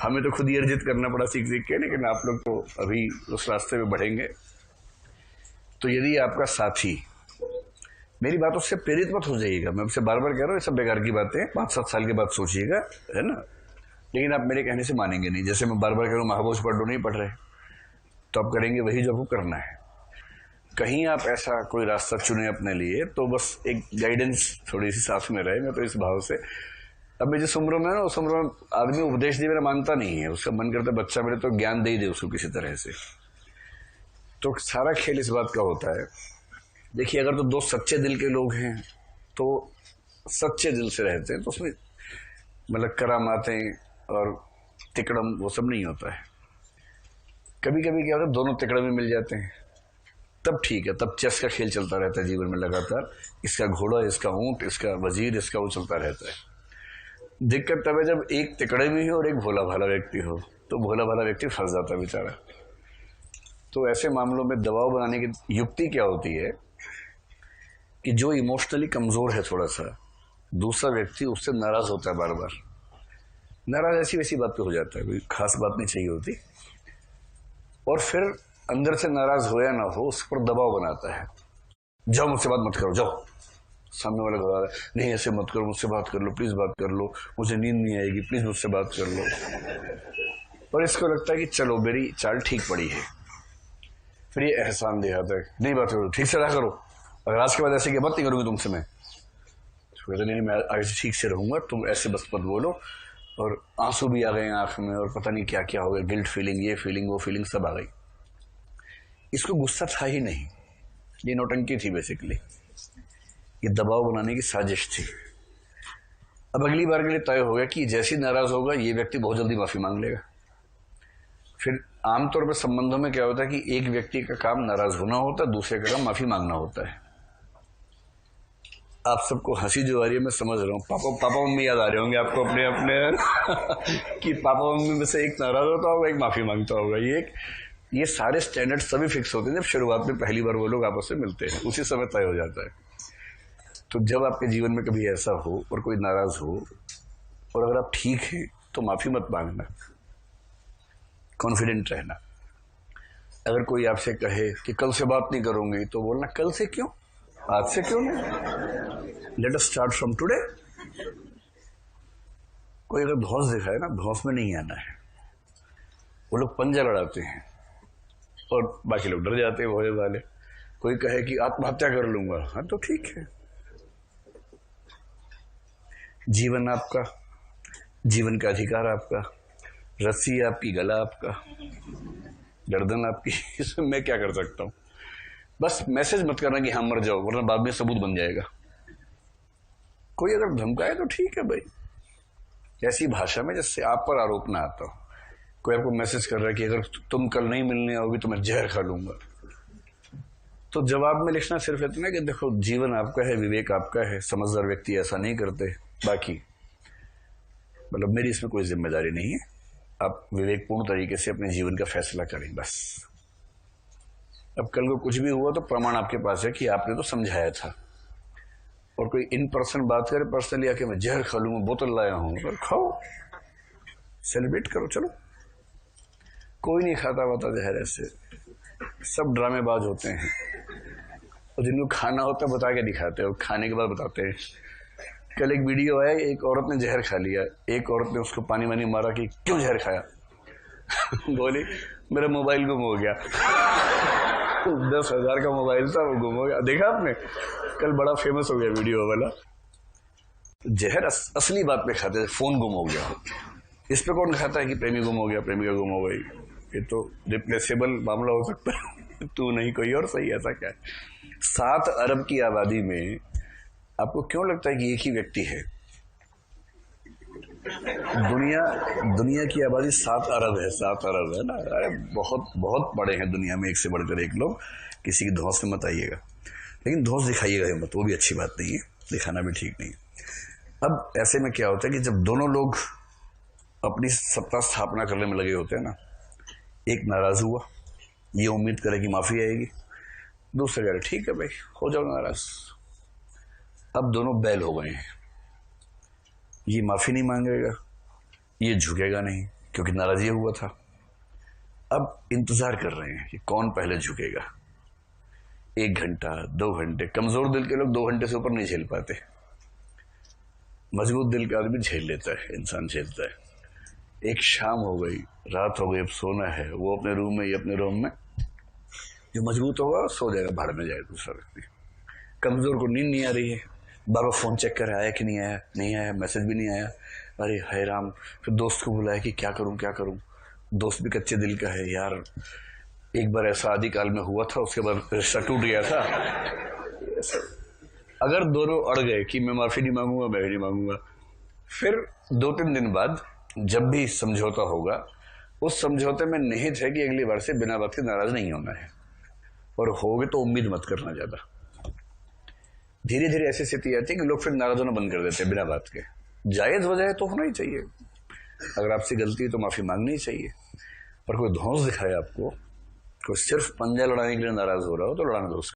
हमें तो खुद ही अर्जित करना पड़ा सीख सीख के, लेकिन आप लोग तो अभी उस रास्ते में बढ़ेंगे। तो यदि आपका साथी, मेरी बात उससे प्रेरित मत हो जाइएगा, मैं आपसे बार बार कह रहा हूँ, ये सब बेकार की बातें 5-7 साल के बाद सोचिएगा, है ना। लेकिन आप मेरे कहने से मानेंगे नहीं। जैसे मैं बार बार कह रहा हूँ महाभोज पढ़ लो, नहीं पढ़ रहे, तो आप करेंगे वही जो आपको करना है। कहीं आप ऐसा कोई रास्ता चुने अपने लिए, तो बस एक गाइडेंस थोड़ी सी साथ में रहे। मैं तो इस भाव से, अब मैं जिस उम्र में ना, उस उम्र में आदमी उपदेश दिए मेरा मानता नहीं है, उसका मन करता बच्चा मेरे तो ज्ञान दे ही दे उसको किसी तरह से। तो सारा खेल इस बात का होता है, देखिए अगर तो दो सच्चे दिल के लोग हैं तो सच्चे दिल से रहते हैं, तो उसमें मतलब करामातें और तिकड़म वो सब नहीं होता है। कभी कभी क्या होता है, दोनों तिकड़म ही मिल जाते हैं, तब ठीक है, तब चेस का खेल चलता रहता है जीवन में लगातार, इसका घोड़ा, इसका ऊंट, इसका वजीर, इसका वो चलता रहता है। दिक्कत तब है जब एक तिकड़े भी हो और एक भोला भाला व्यक्ति हो, तो भोला भाला व्यक्ति फंस जाता है बेचारा। तो ऐसे मामलों में दबाव बनाने की युक्ति क्या होती है कि जो इमोशनली कमजोर है थोड़ा सा, दूसरा व्यक्ति उससे नाराज होता है, बार बार नाराज ऐसी वैसी बात पे हो जाता है, कोई खास बात नहीं चाहिए होती, और फिर अंदर से नाराज हो या ना हो उस पर दबाव बनाता है, जाओ मुझसे बात मत करो, जाओ। सामने वाला बता रहा है नहीं ऐसे मत करो, मुझसे बात कर लो, प्लीज बात कर लो, मुझे नींद नहीं आएगी, प्लीज मुझसे बात कर लो। और इसको लगता है कि चलो मेरी चाल ठीक पड़ी है, फिर ये एहसान दिखाता है, नहीं बात करो, ठीक से रहा करो, अगर आज के बाद ऐसे की बात नहीं करूंगी तुमसे मैं, तो कहते नहीं मैं आगे से ठीक से रहूंगा, तुम ऐसे बस मत बोलो। और आंसू भी आ गए आंख में, और पता नहीं क्या क्या हो गया, गिल्ट फीलिंग, ये फीलिंग, वो फीलिंग सब आ गई। इसको गुस्सा था ही नहीं, ये नौटंकी थी बेसिकली, ये दबाव बनाने की साजिश थी। अब अगली बार के लिए तय हो गया कि जैसे ही नाराज होगा ये व्यक्ति बहुत जल्दी माफी मांग लेगा। फिर आमतौर पर संबंधों में क्या होता है कि एक व्यक्ति का काम नाराज होना होता है, दूसरे का काम माफी मांगना होता है। आप सबको हंसी जो आ रही है मैं समझ रहा हूँ, पापा मम्मी याद आ रहे होंगे आपको अपने अपने कि पापा मम्मी में से एक नाराज होता होगा, एक माफी मांगता होगा। ये सारे स्टैंडर्ड सभी फिक्स होते हैं जब शुरुआत में पहली बार वो लोग आपस में मिलते हैं, उसी समय तय हो जाता है। तो जब आपके जीवन में कभी ऐसा हो और कोई नाराज हो, और अगर आप ठीक हैं तो माफी मत मांगना, कॉन्फिडेंट रहना। अगर कोई आपसे कहे कि कल से बात नहीं करूंगी, तो बोलना कल से क्यों, आज से क्यों नहीं, let us start from today. कोई अगर धौंस दिखाए ना, धौंस में नहीं आना है। वो लोग पंजा लड़ाते हैं और बाकी लोग डर जाते हैं भोले वाले। कोई कहे कि आत्महत्या कर लूंगा, हाँ तो ठीक है, जीवन आपका, जीवन का अधिकार आपका, रस्सी आपकी, गला आपका, गर्दन आपकी, इसमें मैं क्या कर सकता हूं। बस मैसेज मत करना कि हाँ मर जाओ, वरना बाद में सबूत बन जाएगा। कोई अगर धमकाए तो ठीक है भाई, ऐसी भाषा में जिससे आप पर आरोप ना आता हो। कोई आपको मैसेज कर रहा है कि अगर तुम कल नहीं मिलने आओगी तो मैं जहर खा लूंगा, तो जवाब में लिखना सिर्फ इतना कि देखो जीवन आपका है, विवेक आपका है, समझदार व्यक्ति ऐसा नहीं करते, बाकी मतलब मेरी इसमें कोई जिम्मेदारी नहीं है, आप विवेकपूर्ण तरीके से अपने जीवन का फैसला करें बस। अब कल को कुछ भी हुआ तो प्रमाण आपके पास है कि आपने तो समझाया था। और कोई इन पर्सन बात करे पर्सनली आके मैं जहर खा लूंगा, बोतल लाया हूं, तो खाओ, सेलिब्रेट करो, चलो। कोई नहीं खाता वाता जहर, ऐसे सब ड्रामेबाज होते हैं, और जिनको खाना होता है बता के दिखाते हैं, और खाने के बाद बताते हैं। कल एक वीडियो आया, एक औरत ने जहर खा लिया, एक औरत ने उसको पानी वानी मारा कि क्यों जहर खाया बोली मेरा मोबाइल गुम हो गया 10,000 का मोबाइल था, वो गुम हो गया। देखा आपने, कल बड़ा फेमस हो गया वीडियो वाला। जहर असली बात पे खाते हैं, फोन गुम हो गया, इस पे कौन खाता है कि प्रेमी गुम हो गया, प्रेमिका गुम हो गई, ये तो रिप्लेसेबल मामला हो सकता है तू नहीं कोई और, सही ऐसा क्या है। 7 अरब की आबादी में आपको क्यों लगता है कि एक ही व्यक्ति है? दुनिया की आबादी 7 अरब है, 7 अरब है ना, अरे बहुत बहुत बड़े हैं दुनिया में, एक से बढ़कर एक लोग। किसी की धौंस में मत आइएगा, लेकिन धौंस दिखाइएगा मत, वो भी अच्छी बात नहीं है, दिखाना भी ठीक नहीं है। अब ऐसे में क्या होता है कि जब दोनों लोग अपनी सत्ता स्थापना करने में लगे होते हैं ना, एक नाराज हुआ, ये उम्मीद करे कि माफी आएगी, दूसरे कह रहे ठीक है भाई हो जाओ नाराज। अब दोनों बैल हो गए हैं, ये माफी नहीं मांगेगा, ये झुकेगा नहीं, क्योंकि नाराज़ी हुआ था। अब इंतज़ार कर रहे हैं कि कौन पहले झुकेगा। 1 घंटा, 2 घंटे, कमज़ोर दिल के लोग 2 घंटे से ऊपर नहीं झेल पाते। मजबूत दिल का आदमी झेल लेता है, इंसान झेलता है। एक शाम हो गई, रात हो गई, अब सोना है, वो अपने रूम में, ये अपने रूम में। जो मजबूत होगा सो जाएगा, भाड़ में जाए दूसरा व्यक्ति। कमज़ोर को नींद नहीं आ रही है, बार बार फ़ोन चेक कर, आया कि नहीं आया, नहीं आया, मैसेज भी नहीं आया, अरे हाय राम। फिर दोस्त को बुलाया कि क्या करूं क्या करूं। दोस्त भी कच्चे दिल का है, यार एक बार ऐसा आदि काल में हुआ था, उसके बाद रिश्ता टूट गया था। अगर दोनों अड़ गए कि मैं माफ़ी नहीं मांगूंगा, मैं भी नहीं मांगूंगा, फिर 2-3 दिन बाद जब भी समझौता होगा, उस समझौते में निहित है कि अगली बार से बिना बात के नाराज़ नहीं होना है, और होगे तो उम्मीद मत करना ज़्यादा। धीरे धीरे ऐसी स्थिति आती है कि लोग फिर नाराज़ होना बंद कर देते हैं बिना बात के। जायज़ वजह है तो होना ही चाहिए, अगर आपसे गलती है तो माफ़ी मांगनी ही चाहिए। पर कोई धौंस दिखाए आपको, कोई सिर्फ पंजा लड़ाने के लिए नाराज़ हो रहा हो, तो लड़ाने दो उसको।